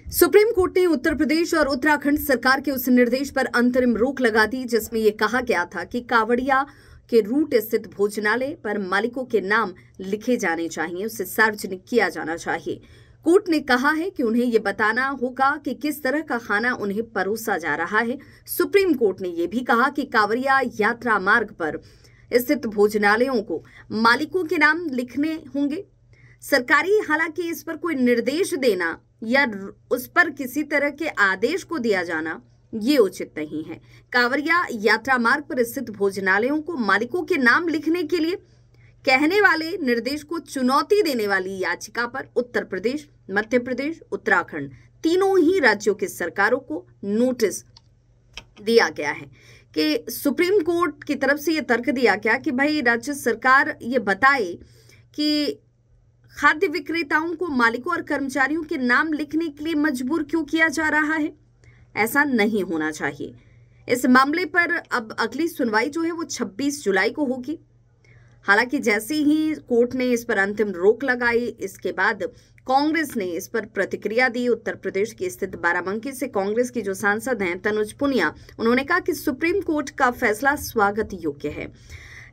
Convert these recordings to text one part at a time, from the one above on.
Supreme court ने उत्तर प्रदेश और उत्तराखंड सरकार के उस निर्देश पर अंतरिम रोक लगा दी जिसमें यह कहा गया था कि कावड़िया के रूट स्थित भोजनालय पर मालिकों के नाम लिखे जाने चाहिए, उसे सार्वजनिक किया जाना चाहिए। कोर्ट ने कहा है कि उन्हें यह बताना होगा कि किस तरह का खाना उन्हें परोसा जा रहा है। सुप्रीम कोर्ट ने यह भी कहा कि कांवड़िया यात्रा मार्ग पर स्थित भोजनालयों को मालिकों के नाम लिखने होंगे। सरकारी हालांकि इस पर कोई निर्देश देना या उस पर किसी तरह के आदेश को दिया जाना ये उचित नहीं है। कांवड़िया यात्रा मार्ग पर स्थित भोजनालयों को मालिकों के नाम लिखने के लिए कहने वाले निर्देश को चुनौती देने वाली याचिका पर उत्तर प्रदेश, मध्य प्रदेश, उत्तराखंड तीनों ही राज्यों की सरकारों को नोटिस दिया गया है कि सुप्रीम कोर्ट की तरफ से यह तर्क दिया गया कि भाई राज्य सरकार ये बताए कि खाद्य विक्रेताओं को मालिकों और कर्मचारियों के नाम लिखने के लिए मजबूर क्यों किया जा रहा है। ऐसा नहीं होना चाहिए। इस मामले पर अब अगली सुनवाई जो है वो 26 जुलाई को होगी। हालांकि जैसे ही कोर्ट ने इस पर अंतिम रोक लगाई, इसके बाद कांग्रेस ने इस पर प्रतिक्रिया दी। उत्तर प्रदेश की स्थित बाराबंकी से कांग्रेस की जो सांसद हैं तनुज पुनिया, उन्होंने कहा कि सुप्रीम कोर्ट का फैसला स्वागत योग्य है।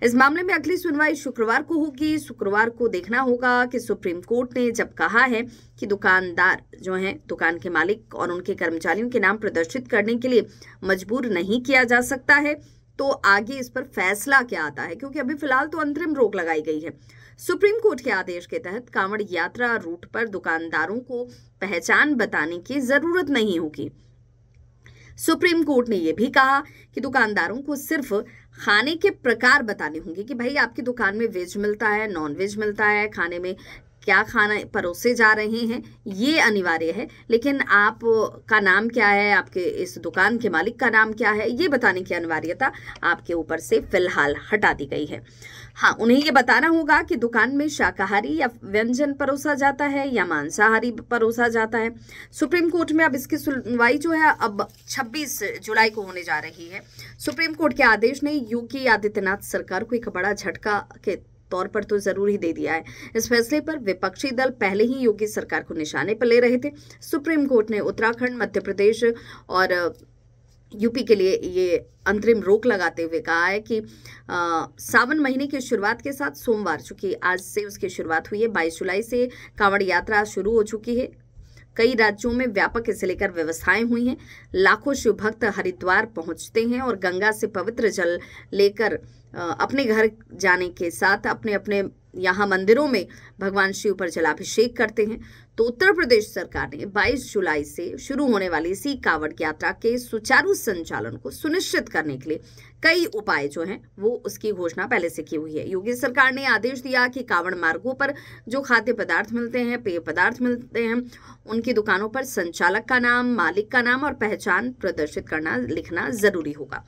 इस मामले में अगली सुनवाई शुक्रवार को होगी। शुक्रवार को देखना होगा कि सुप्रीम कोर्ट ने जब कहा है कि दुकानदार जो हैं, दुकान के मालिक और उनके कर्मचारियों के नाम प्रदर्शित करने के लिए मजबूर नहीं किया जा सकता है, तो आगे इस पर फैसला क्या आता है, क्योंकि अभी फिलहाल तो अंतरिम रोक लगाई गई है। सुप्रीम कोर्ट के आदेश के तहत कांवड़ यात्रा रूट पर दुकानदारों को पहचान बताने की जरूरत नहीं होगी। सुप्रीम कोर्ट ने यह भी कहा कि दुकानदारों को सिर्फ खाने के प्रकार बताने होंगे कि भाई आपकी दुकान में वेज मिलता है, नॉन वेज मिलता है, खाने में क्या खाना परोसे जा रहे हैं ये अनिवार्य है, लेकिन आप का नाम क्या है, आपके इस दुकान के मालिक का नाम क्या है, ये बताने की अनिवार्यता आपके ऊपर से फिलहाल हटा दी गई है। हाँ, उन्हें ये बताना होगा कि दुकान में शाकाहारी या व्यंजन परोसा जाता है या मांसाहारी परोसा जाता है। सुप्रीम कोर्ट में अब इसकी सुनवाई जो है अब 26 जुलाई को होने जा रही है। सुप्रीम कोर्ट के आदेश ने योगी आदित्यनाथ सरकार को एक बड़ा झटका के तौर पर तो जरूर ही दे दिया है। इस फैसले पर विपक्षी दल पहले ही योगी सरकार को निशाने पर ले रहे थे। सुप्रीम कोर्ट ने उत्तराखंड, मध्य प्रदेश और यूपी के लिए ये अंतरिम रोक लगाते हुए कहा है कि सावन महीने की शुरुआत के साथ सोमवार, चूंकि आज से उसकी शुरुआत हुई है, 22 जुलाई से कांवड़ यात्रा शुरू हो चुकी है। कई राज्यों में व्यापक इसे लेकर व्यवस्थाएं हुई हैं। लाखों शिव भक्त हरिद्वार पहुंचते हैं और गंगा से पवित्र जल लेकर अपने घर जाने के साथ अपने अपने यहाँ मंदिरों में भगवान शिव पर जलाभिषेक करते हैं। तो उत्तर प्रदेश सरकार ने 22 जुलाई से शुरू होने वाली इसी कांवड़ यात्रा के सुचारू संचालन को सुनिश्चित करने के लिए कई उपाय जो हैं वो उसकी घोषणा पहले से की हुई है। योगी सरकार ने आदेश दिया कि कांवड़ मार्गों पर जो खाद्य पदार्थ मिलते हैं, पेय पदार्थ मिलते हैं, उनकी दुकानों पर संचालक का नाम, मालिक का नाम और पहचान प्रदर्शित करना, लिखना जरूरी होगा।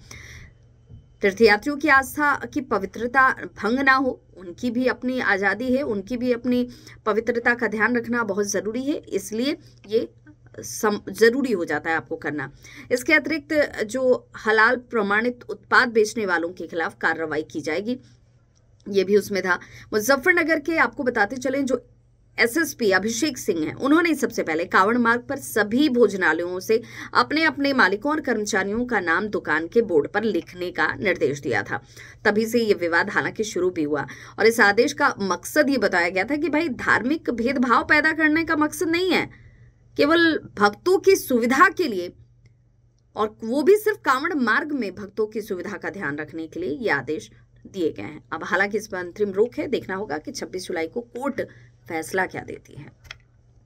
तीर्थयात्रियों की आस्था की पवित्रता भंग ना हो, उनकी भी अपनी आज़ादी है, उनकी भी अपनी पवित्रता का ध्यान रखना बहुत ज़रूरी है, इसलिए ये जरूरी हो जाता है आपको करना। इसके अतिरिक्त जो हलाल प्रमाणित उत्पाद बेचने वालों के खिलाफ कार्रवाई की जाएगी, ये भी उसमें था। मुजफ्फरनगर के आपको बताते चले जो एसएसपी अभिषेक सिंह हैं, उन्होंने सबसे पहले कांवड़ मार्ग पर सभी भोजनालयों से अपने अपने मालिकों और कर्मचारियों का नाम दुकान के बोर्ड पर लिखने का निर्देश दिया था। तभी से ये विवाद हालांकि शुरू भी हुआ और इस आदेश का मकसद ये बताया गया था कि भाई धार्मिक भेदभाव पैदा करने का मकसद नहीं है, केवल भक्तों की सुविधा के लिए, और वो भी सिर्फ कांवड़ मार्ग में भक्तों की सुविधा का ध्यान रखने के लिए ये आदेश दिए गए हैं। अब हालांकि इस पर अंतरिम रोक है, देखना होगा कि 26 जुलाई को कोर्ट फैसला क्या देती है।